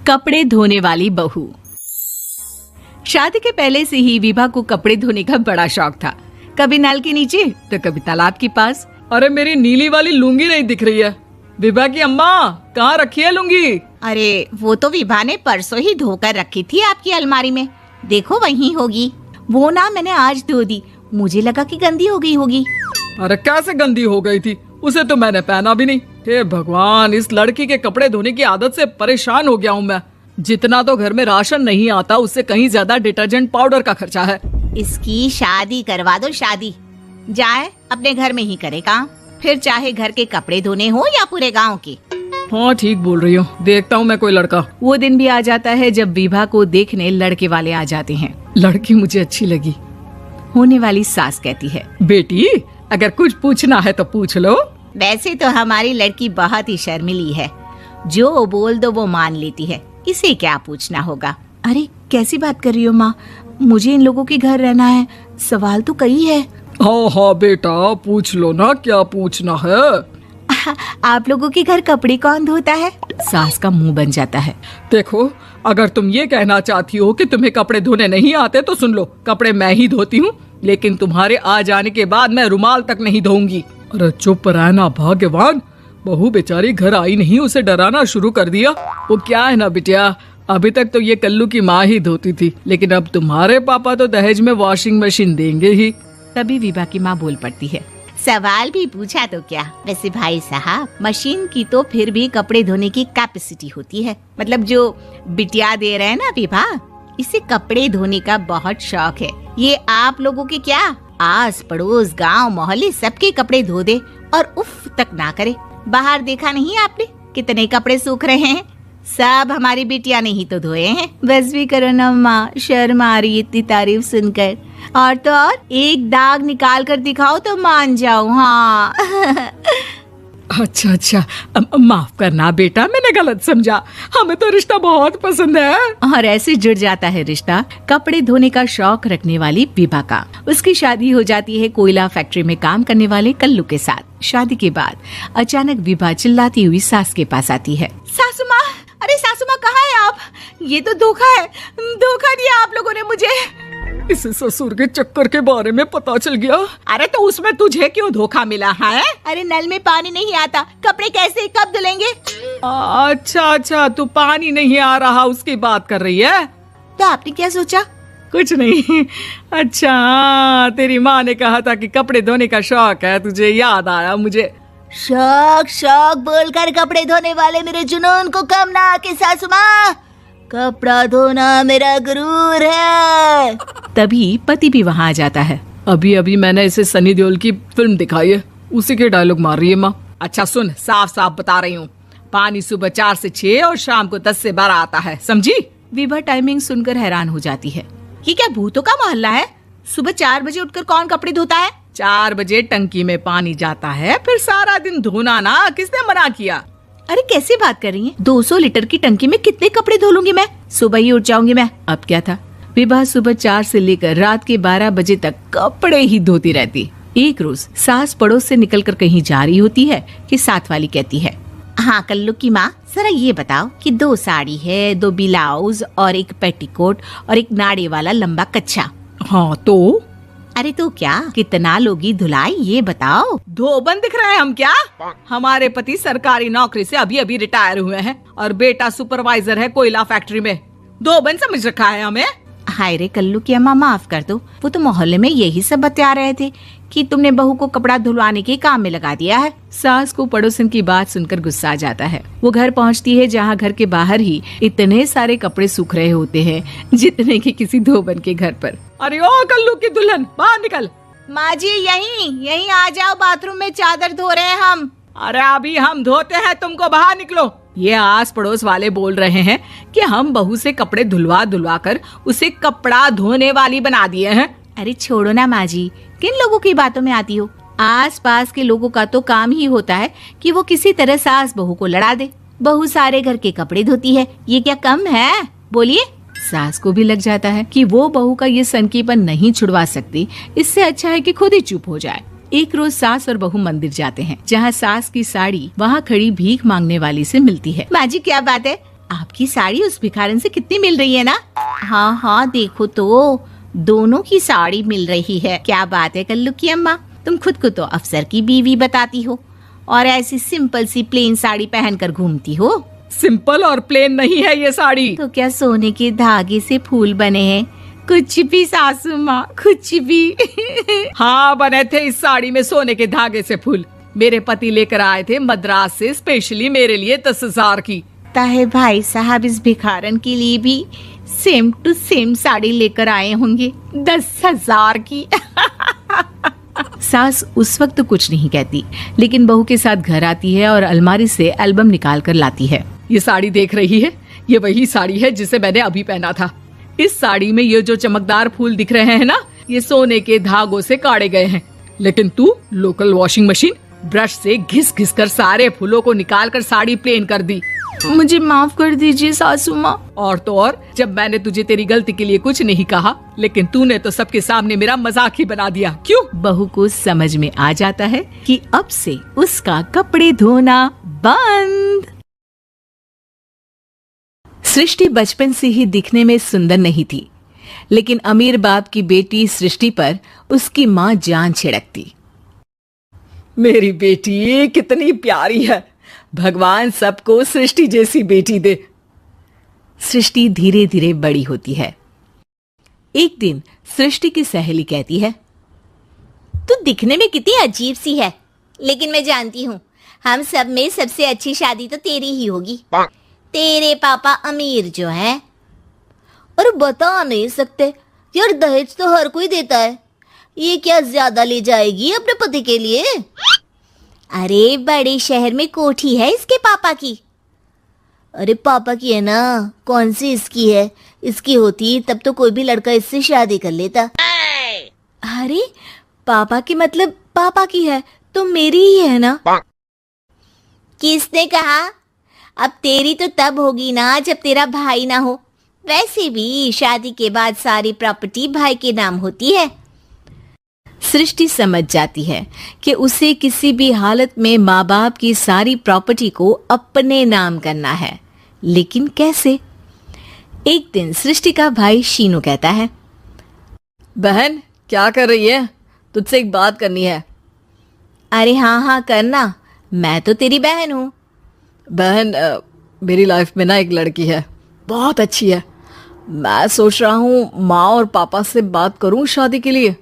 कपड़े धोने वाली बहू। शादी के पहले से ही विभा को कपड़े धोने का बड़ा शौक था। कभी नल के नीचे तो कभी तालाब के पास। अरे मेरी नीली वाली लुंगी नहीं दिख रही है। विभा की अम्मा, कहाँ रखी है लुंगी? अरे वो तो विभा ने परसों ही धोकर रखी थी आपकी अलमारी में, देखो वहीं होगी। वो ना मैंने आज धो दी, मुझे लगा कि गंदी हो गई होगी। अरे कैसे गंदी हो गई थी? उसे तो मैंने पहना भी नहीं। हे भगवान, इस लड़की के कपड़े धोने की आदत से परेशान हो गया हूँ मैं। जितना तो घर में राशन नहीं आता, उससे कहीं ज्यादा डिटर्जेंट पाउडर का खर्चा है। इसकी शादी करवा दो, शादी जाए अपने घर में ही करे काम, फिर चाहे घर के कपड़े धोने हो या पूरे गांव के। हाँ ठीक बोल रही हो, देखता हूँ मैं कोई लड़का। वो दिन भी आ जाता है जब विभा को देखने लड़के वाले आ जाते हैं। लड़की मुझे अच्छी लगी। होने वाली सास कहती है, बेटी अगर कुछ पूछना है तो पूछ लो। वैसे तो हमारी लड़की बहुत ही शर्मिली है, जो बोल दो वो मान लेती है, इसे क्या पूछना होगा। अरे कैसी बात कर रही हो माँ, मुझे इन लोगों के घर रहना है, सवाल तो कई है। हाँ हाँ बेटा, पूछ लो ना, क्या पूछना है। आप लोगों के घर कपड़े कौन धोता है? सास का मुंह बन जाता है। देखो, अगर तुम ये कहना चाहती हो कि तुम्हें कपड़े धोने नहीं आते तो सुन लो, कपड़े मैं ही धोती हूँ, लेकिन तुम्हारे आ जाने के बाद मैं रुमाल तक नहीं धोऊंगी। अरे चुप रहना भाग्यवान, बहू बेचारी घर आई नहीं, उसे डराना शुरू कर दिया। वो क्या है ना बिटिया, अभी तक तो ये कल्लू की माँ ही धोती थी, लेकिन अब तुम्हारे पापा तो दहेज में वॉशिंग मशीन देंगे ही। तभी विभा की माँ बोल पड़ती है, सवाल भी पूछा तो क्या। वैसे भाई साहब, मशीन की तो फिर भी कपड़े धोने की कैपेसिटी होती है। मतलब जो बिटिया दे रहे हैं ना विभा, इसे कपड़े धोने का बहुत शौक है। ये आप लोगों के क्या, आस पड़ोस गांव मोहल्ले सबके कपड़े धो दे और उफ तक ना करे। बाहर देखा नहीं आपने कितने कपड़े सूख रहे हैं? सब हमारी बिटिया ने ही तो धोए हैं। बस भी करो ना माँ, शर्म आ रही इतनी तारीफ सुनकर। और तो और एक दाग निकाल कर दिखाओ तो मान जाओ। हाँ अच्छा, माफ करना बेटा, मैंने गलत समझा। हमें तो रिश्ता बहुत पसंद है। और ऐसे जुड़ जाता है रिश्ता कपड़े धोने का शौक रखने वाली विभा का। उसकी शादी हो जाती है कोयला फैक्ट्री में काम करने वाले कल्लू के साथ। शादी के बाद अचानक विभा चिल्लाती हुई सास के पास आती है। सासू माँ, अरे सासू माँ कहाँ है आप? ये तो धोखा है, धोखा दिया आप लोगों ने मुझे। इसे ससुर के चक्कर के बारे में पता चल गया। अरे तो उसमें तुझे क्यों धोखा मिला है? अरे नल में पानी नहीं आता, कपड़े कैसे कब धुलेंगे? अच्छा, तू पानी नहीं आ रहा उसकी बात कर रही है। तो आपने क्या सोचा? कुछ नहीं। अच्छा, तेरी माँ ने कहा था कि कपड़े धोने का शौक है तुझे, याद आया मुझे। शौक बोलकर कपड़े धोने वाले मेरे जुनून को कम ना आके सासू माँ, कपड़ा धोना मेरा गुरूर है। तभी पति भी वहाँ आ जाता है। अभी मैंने इसे सनी देओल की फिल्म दिखाई है, उसी के डायलॉग मार रही है माँ। अच्छा सुन, साफ साफ बता रही हूँ, पानी सुबह 4 से 6 और शाम को 10 से 12 आता है, समझी? विभा टाइमिंग सुनकर हैरान हो जाती है। ये क्या भूतों का मोहल्ला है? सुबह 4 बजे उठकर कौन कपड़े धोता है? 4 बजे टंकी में पानी जाता है, फिर सारा दिन धोना ना, किसने मना किया? अरे कैसे बात कर रही हैं? 200 लीटर की टंकी में कितने कपड़े धो लूंगी मैं? सुबह ही उठ जाऊंगी मैं। अब क्या था, विभा सुबह 4 से लेकर रात के 12 बजे तक कपड़े ही धोती रहती। एक रोज सास पड़ोस से निकलकर कहीं जा रही होती है कि साथ वाली कहती है, हाँ कल्लू की माँ, जरा ये बताओ कि 2 साड़ी है, 2 ब्लाउज और एक पेटीकोट और एक नाड़े वाला लंबा कच्छा। हाँ तो? अरे तो क्या, कितना लोगी धुलाई ये बताओ। धोबन दिख रहे हैं हम क्या? हमारे पति सरकारी नौकरी से अभी रिटायर हुए हैं और बेटा सुपरवाइजर है कोयला फैक्ट्री में। धोबन समझ रखा है हमें? हाय रे कल्लू की अम्मा, माफ कर दो, वो तो मोहल्ले में यही सब बता रहे थे कि तुमने बहू को कपड़ा धुलवाने के काम में लगा दिया है। सास को पड़ोसन की बात सुनकर गुस्सा आ जाता है। वो घर पहुंचती है जहां घर के बाहर ही इतने सारे कपड़े सूख रहे होते हैं जितने कि किसी धोबन के घर पर। अरे ओ कल्लू की दुल्हन, बाहर निकल। माँ जी यहीं आ जाओ, बाथरूम में चादर धो रहे हैं हम। अरे अभी हम धोते हैं, तुमको बाहर निकलो। ये आस पड़ोस वाले बोल रहे हैं कि हम बहू से कपड़े धुलवा कर उसे कपड़ा धोने वाली बना दिए हैं। अरे छोड़ो ना माँ जी, किन लोगों की बातों में आती हो? आस पास के लोगों का तो काम ही होता है कि वो किसी तरह सास बहू को लड़ा दे। बहू सारे घर के कपड़े धोती है, ये क्या कम है? बोलिए। सास को भी लग जाता है कि वो बहू का ये सनकीपन नहीं छुड़वा सकती, इससे अच्छा है कि खुद ही चुप हो जाए। एक रोज सास और बहू मंदिर जाते हैं, जहाँ सास की साड़ी वहाँ खड़ी भीख मांगने वाली से मिलती है। माँ जी क्या बात है? आप आपकी साड़ी उस भिखारन से कितनी मिल रही है ना? हाँ हाँ, देखो तो दोनों की साड़ी मिल रही है। क्या बात है कल्लू की अम्मा, तुम खुद को तो अफसर की बीवी बताती हो और ऐसी सिंपल सी प्लेन साड़ी पहनकर घूमती हो। सिंपल और प्लेन नहीं है ये साड़ी। तो क्या सोने के धागे से फूल बने हैं? कुछ भी सासू माँ, कुछ भी। हाँ, बने थे इस साड़ी में सोने के धागे से फूल। मेरे पति लेकर आए थे मद्रास से स्पेशली मेरे लिए 10,000 की। ताहे भाई साहब इस भिखारन के लिए भी सेम टू सेम साड़ी लेकर आए होंगे 10,000 की। सास उस वक्त तो कुछ नहीं कहती, लेकिन बहू के साथ घर आती है और अलमारी से एल्बम निकाल कर लाती है। ये साड़ी देख रही है, ये वही साड़ी है जिसे मैंने अभी पहना था। इस साड़ी में ये जो चमकदार फूल दिख रहे हैं ना, ये सोने के धागों से काटे गए हैं। लेकिन तू लोकल वॉशिंग मशीन ब्रश से घिस घिस कर सारे फूलों को निकाल कर साड़ी प्लेन कर दी। मुझे माफ कर दीजिए सासू माँ। और तो और, जब मैंने तुझे तेरी गलती के लिए कुछ नहीं कहा, लेकिन तूने तो सबके सामने मेरा मजाक ही बना दिया। क्यों? बहू को समझ में आ जाता है कि अब से उसका कपड़े धोना बंद। सृष्टि बचपन से ही दिखने में सुंदर नहीं थी, लेकिन अमीर बाप की बेटी सृष्टि पर उसकी माँ जान छिड़कती। मेरी बेटी कितनी प्यारी है, भगवान सबको सृष्टि जैसी बेटी दे। सृष्टि धीरे धीरे बड़ी होती है। एक दिन सृष्टि की सहेली कहती है, तू दिखने में कितनी अजीब सी है, लेकिन मैं जानती हूँ हम सब में सबसे अच्छी शादी तो तेरी ही होगी। तेरे पापा अमीर जो हैं। और बता नहीं सकते यार, दहेज तो हर कोई देता है, ये क्या ज्यादा ले जाएगी अपने पति के लिए? अरे बड़े शहर में कोठी है इसके पापा की। अरे पापा की है ना, कौन सी इसकी है? इसकी होती तब तो कोई भी लड़का इससे शादी कर लेता। अरे पापा की मतलब पापा की है तो मेरी ही है ना? किसने कहा? अब तेरी तो तब होगी ना जब तेरा भाई ना हो। वैसे भी शादी के बाद सारी प्रॉपर्टी भाई के नाम होती है। सृष्टि समझ जाती है कि उसे किसी भी हालत में माँ बाप की सारी प्रॉपर्टी को अपने नाम करना है, लेकिन कैसे? एक दिन सृष्टि का भाई शीनू कहता है, बहन क्या कर रही है? तुझसे एक बात करनी है। अरे हाँ हाँ करना, मैं तो तेरी बहन हूँ। बहन, मेरी लाइफ में ना एक लड़की है, बहुत अच्छी है। मैं सोच रहा हूँ माँ और पापा से बात करूँ शादी के लिए।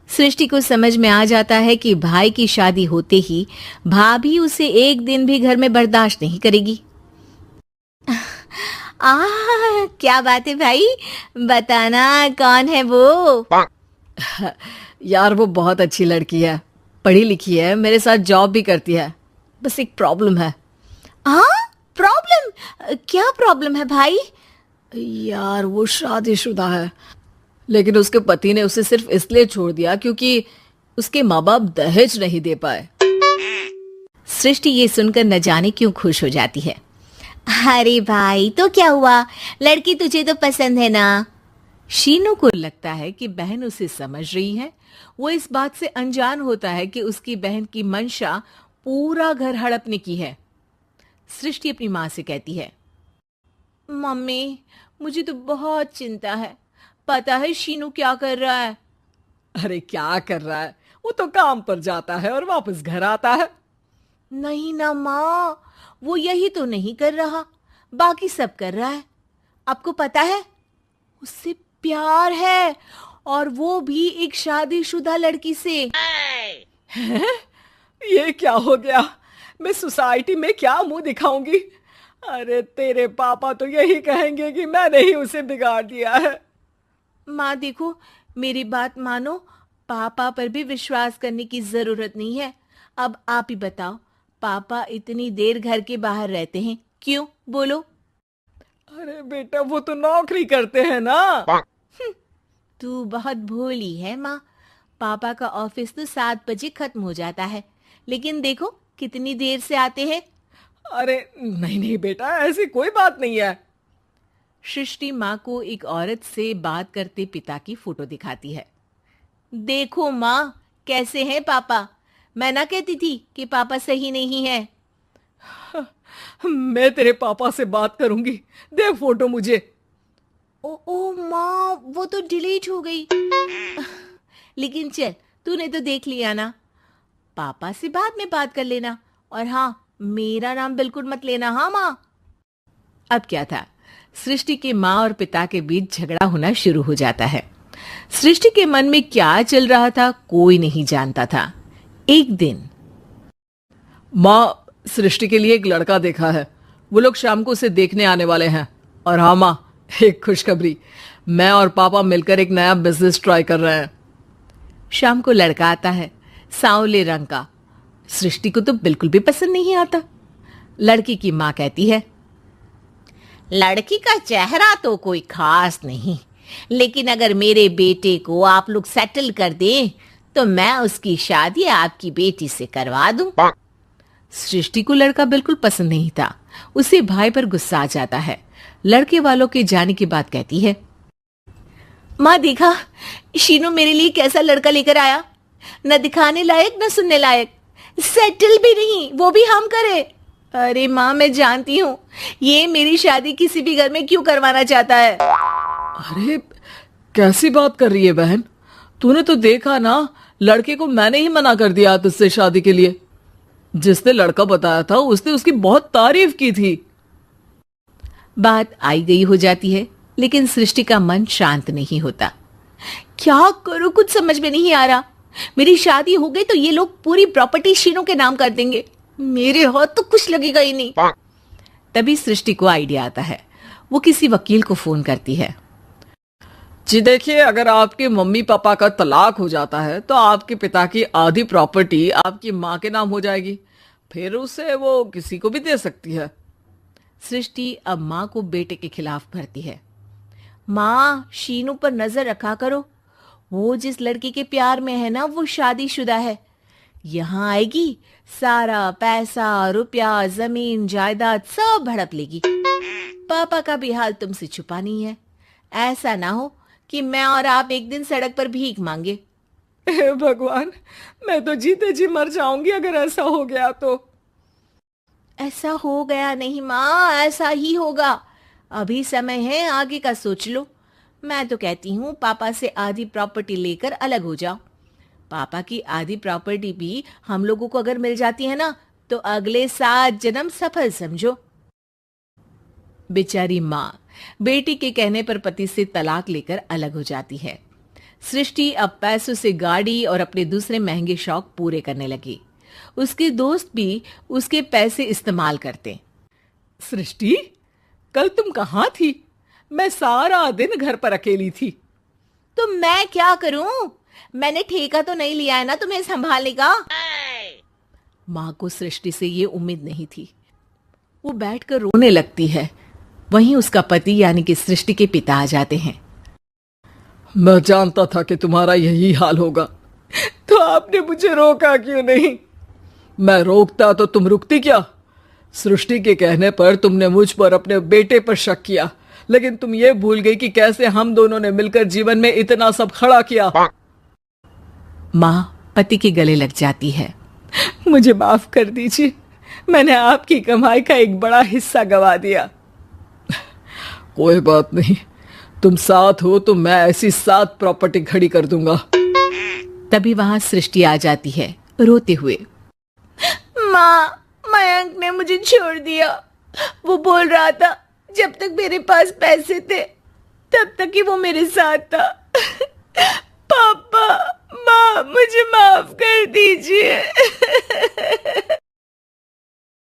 सृष्टि को समझ में आ जाता है कि भाई की शादी होते ही भाभी उसे एक दिन भी घर में बर्दाश्त नहीं करेगी। क्या बात है भाई, बताना कौन है वो? यार वो बहुत अच्छी लड़की है, पढ़ी लिखी है, मेरे साथ जॉब भी करती है। बस एक प्रॉब्लम है। प्रॉब्लम? क्या प्रॉब्लम है भाई? यार वो शादीशुदा है, लेकिन उसके पति ने उसे सिर्फ इसलिए छोड़ दिया क्योंकि उसके माँ बाप दहेज नहीं दे पाए। सृष्टि ये सुनकर न जाने क्यों खुश हो जाती है। अरे भाई तो क्या हुआ, लड़की तुझे तो पसंद है ना? शीनू को लगता है कि बहन उसे समझ रही है। वो इस बात से अनजान होता है कि उसकी बहन की मंशा पूरा घर हड़पने की है। सृष्टि अपनी माँ से कहती है, मम्मी मुझे तो बहुत चिंता है, पता है शीनू क्या कर रहा है? अरे क्या कर रहा है? वो तो काम पर जाता है और वापस घर आता है। नहीं ना माँ, वो यही तो नहीं कर रहा, बाकी सब कर रहा है। आपको पता है उससे प्यार है, और वो भी एक शादीशुदा लड़की से। हैं? ये क्या हो गया? मैं सोसाइटी में क्या मुंह दिखाऊंगी? अरे तेरे पापा तो यही कहेंगे कि मैंने ही उसे बिगाड़ दिया है। माँ देखो, मेरी बात मानो, पापा पर भी विश्वास करने की जरूरत नहीं है। अब आप ही बताओ, पापा इतनी देर घर के बाहर रहते हैं क्यों? बोलो। अरे बेटा वो तो नौकरी करते हैं ना। तू बहुत भोली है माँ। पापा का ऑफिस तो 7 बजे खत्म हो जाता है, लेकिन देखो कितनी देर से आते हैं। अरे नहीं नहीं बेटा, ऐसी कोई बात नहीं है। सृष्टि माँ को एक औरत से बात करते पिता की फोटो दिखाती है। देखो माँ कैसे हैं पापा, मैं ना कहती थी कि पापा सही नहीं है। मैं तेरे पापा से बात करूंगी, दे फोटो मुझे। ओ माँ, वो तो डिलीट हो गई। लेकिन चल, तूने तो देख लिया ना। पापा से बाद में बात कर लेना, और हाँ, मेरा नाम बिल्कुल मत लेना। हाँ माँ। अब क्या था, सृष्टि के माँ और पिता के बीच झगड़ा होना शुरू हो जाता है। सृष्टि के मन में क्या चल रहा था कोई नहीं जानता था। एक दिन, माँ, सृष्टि के लिए एक लड़का देखा है, वो लोग शाम को उसे देखने आने वाले हैं। और हाँ माँ, एक खुशखबरी, मैं और पापा मिलकर एक नया बिजनेस ट्राई कर रहे हैं। शाम को लड़का आता है, सांवले रंग का। सृष्टि को तो बिल्कुल भी पसंद नहीं आता। लड़की की माँ कहती है, लड़की का चेहरा तो कोई खास नहीं, लेकिन अगर मेरे बेटे को आप लोग सेटल कर दें तो मैं उसकी शादी आपकी बेटी से करवा दूं। सृष्टि को लड़का बिल्कुल पसंद नहीं था। उसे भाई पर गुस्सा आ जाता है। लड़के वालों के जाने के बाद कहती है, माँ देखा, शीनू मेरे लिए कैसा लड़का लेकर आया, न दिखाने लायक न सुनने लायक, सेटल भी नहीं, वो भी हम करे। अरे माँ, मैं जानती हूँ ये मेरी शादी किसी भी घर में क्यों करवाना चाहता है। अरे कैसी बात कर रही है बहन, तूने तो देखा ना, लड़के को मैंने ही मना कर दिया तुझसे शादी के लिए। जिसने लड़का बताया था उसने उसकी बहुत तारीफ की थी। बात आई गई हो जाती है, लेकिन सृष्टि का मन शांत नहीं होता। क्या करूं, कुछ समझ में नहीं आ रहा। मेरी शादी हो गई तो ये लोग पूरी प्रॉपर्टी शीनू के नाम कर देंगे, मेरे हाथ तो कुछ लगेगा ही नहीं। तभी सृष्टि को आइडिया आता है। वो किसी वकील को फोन करती है। जी देखिए, अगर आपके मम्मी पापा का तलाक हो जाता है तो आपके पिता की आधी प्रॉपर्टी आपकी माँ के नाम हो जाएगी, फिर उसे वो किसी को भी दे सकती है। सृष्टि अब माँ को बेटे के खिलाफ भरती है। माँ, शीनू पर नजर रखा करो, वो जिस लड़की के प्यार में है ना, वो शादीशुदा है। यहाँ आएगी, सारा पैसा, रुपया, जमीन, जायदाद सब हड़प लेगी। पापा का भी हाल तुमसे छुपा नहीं है। ऐसा ना हो कि मैं और आप एक दिन सड़क पर भीख मांगे। हे भगवान, मैं तो जीते जी मर जाऊंगी अगर ऐसा हो गया तो। ऐसा हो गया नहीं माँ, ऐसा ही होगा। अभी समय है, आगे का सोच लो। मैं तो कहती हूँ पापा से आधी प्रॉपर्टी लेकर अलग हो जाओ। पापा की आधी प्रॉपर्टी भी हम लोगों को अगर मिल जाती है ना, तो अगले 7 जन्म सफल समझो। बेचारी माँ बेटी के कहने पर पति से तलाक लेकर अलग हो जाती है। सृष्टि अब पैसों से गाड़ी और अपने दूसरे महंगे शौक पूरे करने लगी। उसके दोस्त भी उसके पैसे इस्तेमाल करते। सृष्टि, कल तुम कहाँ थी? मैं सारा दिन घर पर अकेली थी। तो मैं क्या करूं? मैंने ठेका तो नहीं लिया है ना तुम्हें संभालने का। माँ को सृष्टि से ये उम्मीद नहीं थी। वो बैठकर रोने लगती है। वहीं उसका पति यानी कि सृष्टि के पिता आ जाते हैं। मैं जानता था कि तुम्हारा यही हाल होगा, तो आपने मुझे रोका क्यों नहीं? मैं रोकता तो तुम रुकती क्या? सृष्टि के कहने पर तुमने मुझ पर, अपने बेटे पर शक किया, लेकिन तुम ये भूल गई कि कैसे हम दोनों ने मिलकर जीवन में इतना सब खड़ा किया। माँ पति के गले लग जाती है। मुझे माफ कर दीजिए, मैंने आपकी कमाई का एक बड़ा हिस्सा गवा दिया। कोई बात नहीं, तुम साथ हो तो मैं ऐसी 7 प्रॉपर्टी खड़ी कर दूंगा। तभी वहां सृष्टि आ जाती है रोते हुए। माँ, मयंक ने मुझे छोड़ दिया। वो बोल रहा था जब तक मेरे पास पैसे थे तब तक ही वो मेरे साथ था। पापा, माँ, मुझे माफ कर दीजिए।